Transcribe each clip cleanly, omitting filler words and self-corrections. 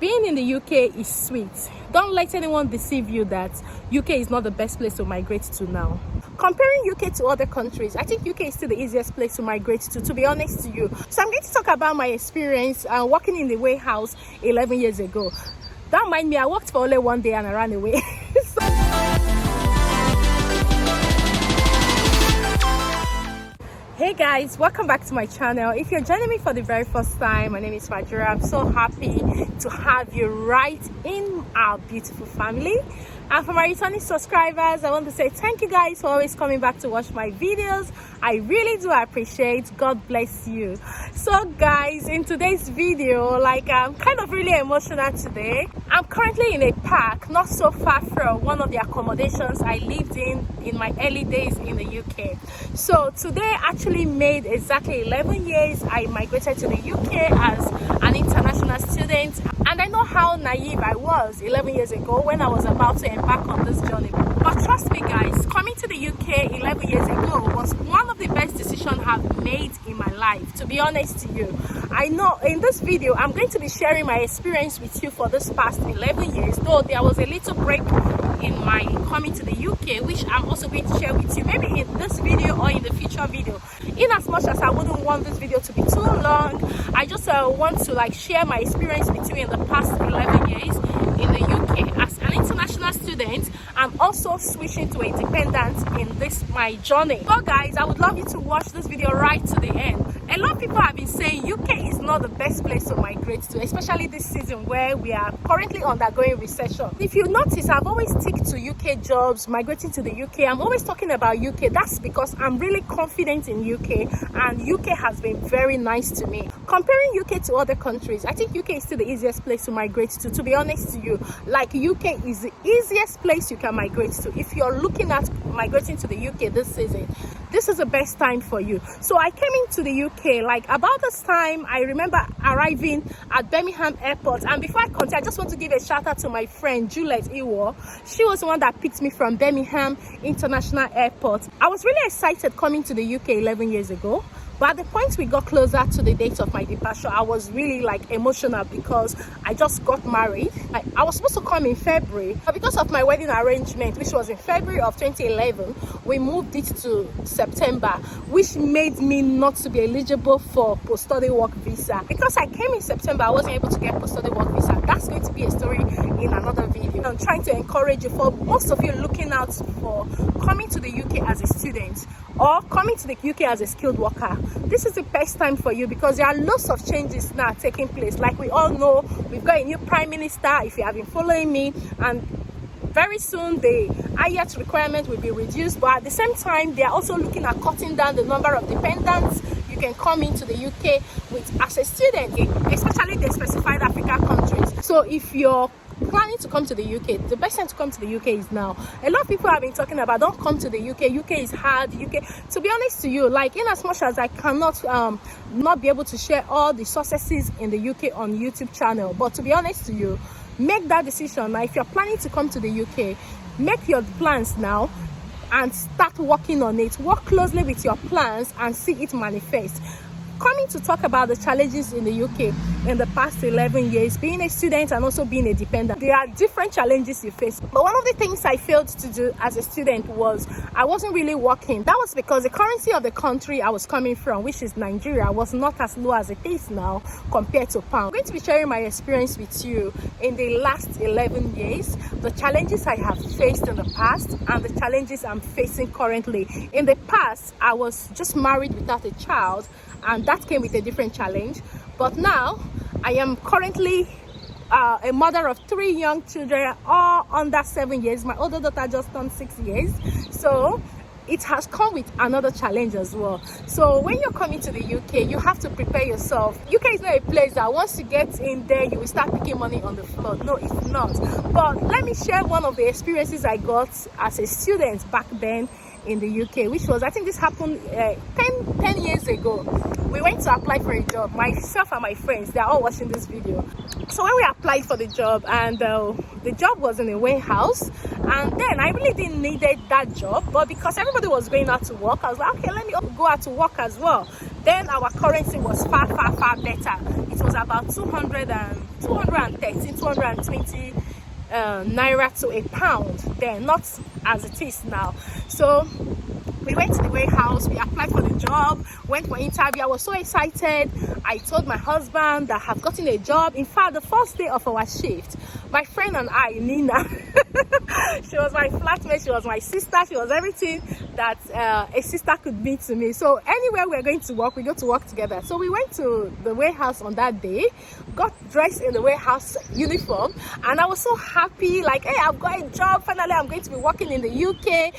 Being in the UK is sweet. Don't let anyone deceive you that UK is not the best place to migrate to now. Comparing UK to other countries, I think UK is still the easiest place to migrate to be honest to you. So I'm going to talk about my experience working in the warehouse 11 years ago. Don't mind me, I worked for only one day and I ran away. Hey guys, welcome back to my channel. If you're joining me for the very first time, my name is Fajira. I'm so happy to have you right in our beautiful family. And for my returning subscribers, I want to say thank you guys for always coming back to watch my videos. I really do appreciate. God bless you. So guys, in today's video, I'm kind of really emotional today. I'm currently in a park not so far from one of the accommodations I lived in my early days in the UK. So today actually made exactly 11 years I migrated to the UK as an international student. And I know how naive I was 11 years ago when I was about to embark on this journey. But trust me guys, coming to the UK 11 years ago was one of the best decisions I've made in my life, to be honest to you. I know in this video, I'm going to be sharing my experience with you for this past 11 years, though there was a little break in my coming to the UK, which I'm also going to share with you, maybe in this video or in the future video. In as much as I wouldn't want this video to be too long, I just want to share my experience with you in the past 11 years in the UK as an international student. I'm also switching to a dependent in this my journey. So guys, I would love you to watch this video right to the end. A lot of people have been saying UK is not the best place to migrate to, especially this season where we are currently undergoing recession. If you notice, I've always stick to UK jobs, migrating to the UK. I'm always talking about UK. That's because I'm really confident in UK and UK has been very nice to me. Comparing UK to other countries, I think UK is still the easiest place to migrate to be honest to you. UK is the easiest place you can migrate to. If you're looking at migrating to the UK this season, this is the best time for you. So I came into the UK about this time. I remember arriving at Birmingham Airport, and before I continue, I just want to give a shout out to my friend Juliet Iwo. She was the one that picked me from Birmingham International Airport. I was really excited coming to the UK 11 years ago. But at the point we got closer to the date of my departure, I was really emotional because I just got married. I was supposed to come in February, but because of my wedding arrangement, which was in February of 2011, we moved it to September, which made me not to be eligible for post-study work visa. Because I came in September, I wasn't able to get post-study work visa. That's going to be a story in another video. I'm trying to encourage you, for most of you looking out for coming to the UK as a student or coming to the UK as a skilled worker. This is the best time for you because there are lots of changes now taking place. Like we all know, we've got a new prime minister, if you have been following me, and very soon the IELTS requirement will be reduced, but at the same time they are also looking at cutting down the number of dependents you can come into the UK with as a student, especially the specified African countries. So if you're planning to come to the UK, the best time to come to the UK is now. A lot of people have been talking about don't come to the UK is hard. To be honest to you, in as much as I cannot not be able to share all the successes in the UK on YouTube channel, but to be honest to you, make that decision now. If you're planning to come to the UK, make your plans now and start working on it. Work closely with your plans and see it manifest. Coming to talk about the challenges in the UK in the past 11 years, being a student and also being a dependent. There are different challenges you face. But one of the things I failed to do as a student was I wasn't really working. That was because the currency of the country I was coming from, which is Nigeria, was not as low as it is now compared to pound. I'm going to be sharing my experience with you in the last 11 years, the challenges I have faced in the past and the challenges I'm facing currently. In the past, I was just married without a child, and that came with a different challenge. But now I am currently a mother of 3 young children, all under 7 years. My older daughter just turned 6 years, so it has come with another challenge as well. So when you're coming to the UK, you have to prepare yourself. UK is not a place that once you get in there you will start picking money on the floor. No, it's not. But let me share one of the experiences I got as a student back then in the UK, which was, I think this happened 10 years ago. We went to apply for a job, myself and my friends, they're all watching this video. So when we applied for the job, and the job was in a warehouse, and then I really didn't need that job, but because everybody was going out to work, I was like, okay, let me go out to work as well. Then our currency was far better. It was about 220 naira to a pound then, not as it is now. So we went to the warehouse, we applied for the job, went for interview. I was so excited. I told my husband that I have gotten a job. In fact, the first day of our shift, my friend and I, Nina, she was my flatmate, she was my sister, she was everything that a sister could be to me. So anywhere we're going to work, we go to work together. So we went to the warehouse on that day, got dressed in the warehouse uniform, and I was so happy, like, hey, I've got a job, finally I'm going to be working in the UK.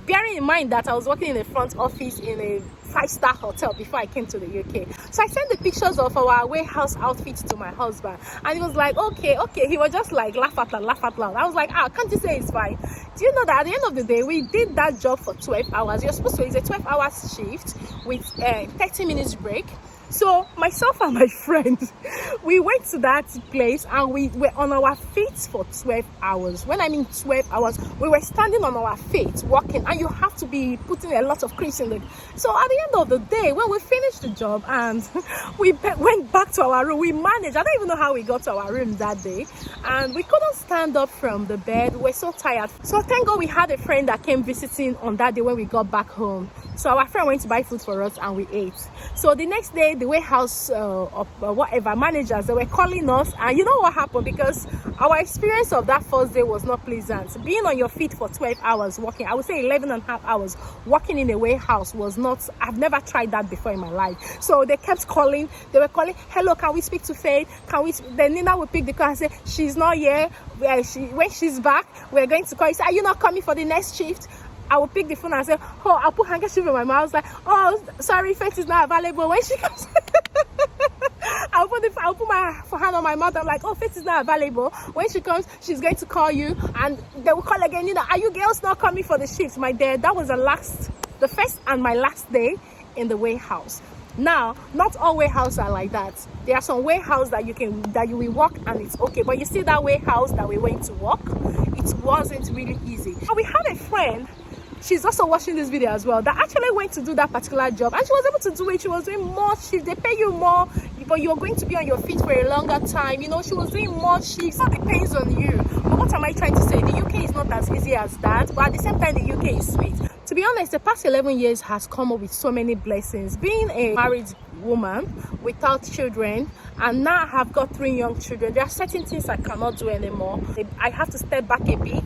Bearing in mind that I was working in the front office in a 5-star hotel before I came to the UK. So I sent the pictures of our warehouse outfits to my husband, and he was like, okay. He was just like, laugh out loud. I was like, can't you say it's fine? Do you know that at the end of the day, we did that job for 12 hours. You're supposed to, it's a 12-hour shift with 30 minutes break. So myself and my friend, we went to that place and we were on our feet for 12 hours. When I mean 12 hours, we were standing on our feet walking, and you have to be putting a lot of crease in it. So at the end of the day, when we finished the job and we went back to our room, we managed. I don't even know how we got to our room that day, and we couldn't stand up from the bed. We were so tired. So thank God we had a friend that came visiting on that day when we got back home. So our friend went to buy food for us and we ate. So the next day, the warehouse whatever managers, they were calling us, and you know what happened? Because our experience of that first day was not pleasant. Being on your feet for 12 hours working, I would say 11 and a half hours working in a warehouse was not, I've never tried that before in my life. So they kept calling, they were calling, hello, can we speak to Faith? Then Nina would pick the call and say, she's not here. When she's back, we're going to call you. Say, are you not coming for the next shift? I will pick the phone and say, oh, I'll put handkerchief in my mouth. Like, oh, sorry, Faith is not available. When she comes, I'll put my hand on my mouth. I'm like, oh, Faith is not available. When she comes, she's going to call you, and they will call again. You know, are you girls not coming for the shift? My dear, that was the first and my last day in the warehouse. Now, not all warehouses are like that. There are some warehouses that you will work and it's okay. But you see that warehouse that we went to work, it wasn't really easy. We had a friend, she's also watching this video as well, that actually went to do that particular job, and she was able to do it. She was doing more shifts. They pay you more, but you're going to be on your feet for a longer time. You know, she was doing more shifts. It depends on you. But what am I trying to say? The UK is not as easy as that, but at the same time, the UK is sweet. To be honest, the past 11 years has come up with so many blessings. Being a married woman without children, and now I have got 3 young children, there are certain things I cannot do anymore. I have to step back a bit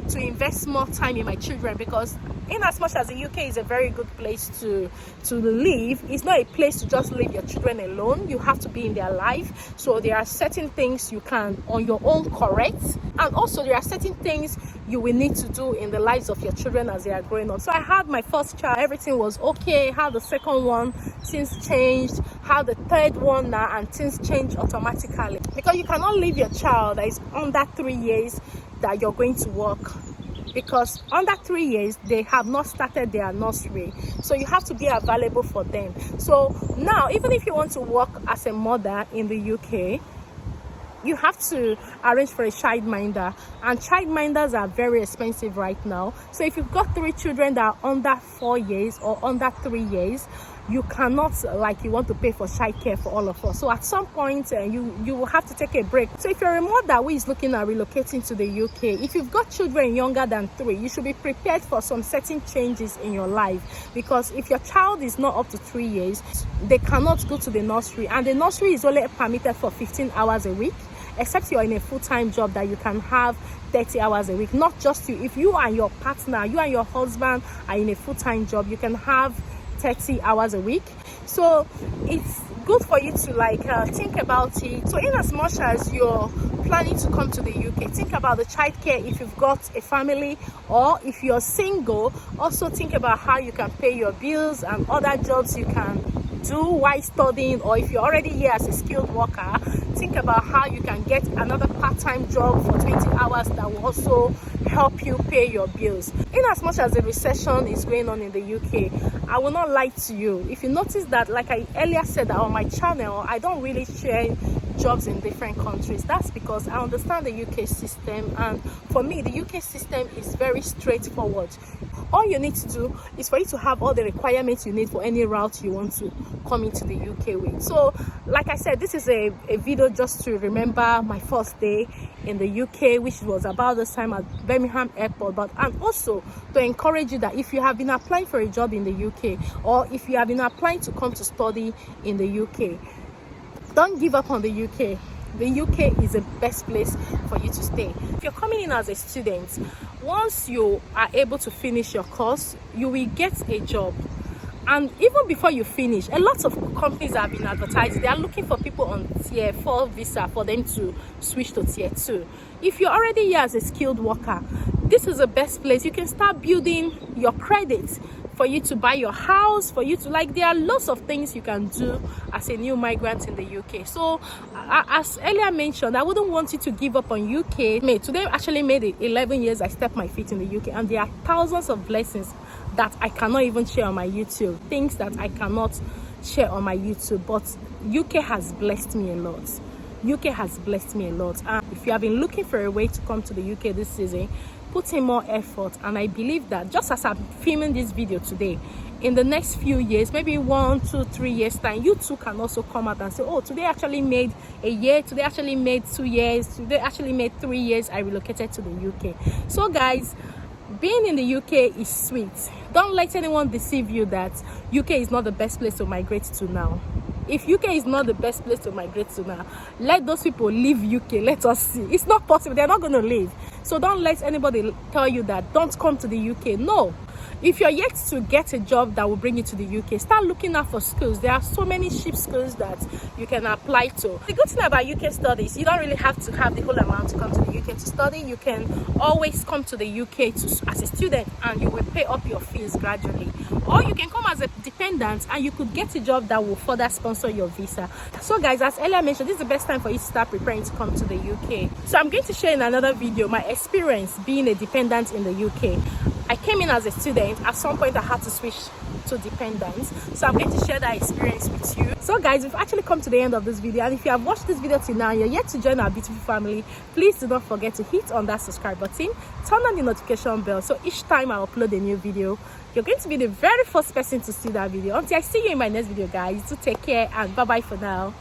to invest more time in my children, because in as much as the UK is a very good place to live, it's not a place to just leave your children alone. You have to be in their life. So there are certain things you can on your own correct, and also there are certain things you will need to do in the lives of your children as they are growing up. So I had my first child, everything was okay. Had the second one, things changed. Had the third one now, and things change automatically, because you cannot leave your child that is under 3 years that you're going to work, because under 3 years they have not started their nursery. So you have to be available for them. So now, even if you want to work as a mother in the UK, you have to arrange for a childminder, and childminders are very expensive right now. So if you've got 3 children that are under 4 years or under 3 years, you cannot, like, you want to pay for childcare for all of us. So at some point you will have to take a break. So if you're a mother who is looking at relocating to the UK, if you've got children younger than 3, you should be prepared for some certain changes in your life, because if your child is not up to 3 years, they cannot go to the nursery, and the nursery is only permitted for 15 hours a week, except you're in a full-time job that you can have 30 hours a week. Not just you. If you and your partner, you and your husband are in a full-time job, you can have 30 hours a week. So it's good for you to think about it. So in as much as you're planning to come to the UK, think about the childcare if you've got a family, or if you're single, also think about how you can pay your bills and other jobs you can do while studying. Or if you're already here as a skilled worker, think about how you can get another part-time job for 20 hours that will also help you pay your bills. In as much as the recession is going on in the UK, I will not lie to you. If you notice that, like I earlier said, that on my channel I don't really share jobs in different countries. That's because I understand the UK system, and for me the UK system is very straightforward. All you need to do is for you to have all the requirements you need for any route you want to come into the UK with. So like I said, this is a video just to remember my first day in the UK, which was about this time at Birmingham airport, and also to encourage you that if you have been applying for a job in the UK, or if you have been applying to come to study in the UK, don't give up on the UK. The UK is the best place for you to stay. If you're coming in as a student, once you are able to finish your course, you will get a job. And even before you finish, a lot of companies have been advertised. They are looking for people on tier 4 visa for them to switch to tier 2. If you're already here as a skilled worker, this is the best place. You can start building your credits for you to buy your house, for you to, like, there are lots of things you can do as a new migrant in the UK. So as earlier mentioned, I wouldn't want you to give up on UK. Today actually made it 11 years I stepped my feet in the UK, and there are thousands of blessings that I cannot even share on my YouTube, things that I cannot share on my YouTube, but UK has blessed me a lot. UK has blessed me a lot. And if you have been looking for a way to come to the UK this season, put in more effort. And I believe that just as I'm filming this video today, in the next few years, maybe 1, 2, 3 years time, you too can also come out and say, oh, today I actually made a year, today I actually made 2 years, today I actually made 3 years I relocated to the UK. So guys, being in the UK is sweet. Don't let anyone deceive you that UK is not the best place to migrate to now. If UK is not the best place to migrate to now, let those people leave UK. Let us see. It's not possible. They're not going to leave. So don't let anybody tell you that don't come to the UK. No. If you're yet to get a job that will bring you to the UK, start looking out for schools. There are so many cheap schools that you can apply to. The good thing about UK studies, you don't really have to have the whole amount to come to the UK to study. You can always come to the UK as a student, and you will pay up your fees gradually. Or you can come as a dependent and you could get a job that will further sponsor your visa. So guys, as earlier mentioned, this is the best time for you to start preparing to come to the UK. So I'm going to share in another video my experience being a dependent in the UK. I came in as a student. At some point I had to switch to dependence, so I'm going to share that experience with you. So guys, we've actually come to the end of this video, and if you have watched this video till now and you're yet to join our beautiful family, please do not forget to hit on that subscribe button, turn on the notification bell, so each time I upload a new video, you're going to be the very first person to see that video. Until I see you in my next video, guys, do take care and bye bye for now.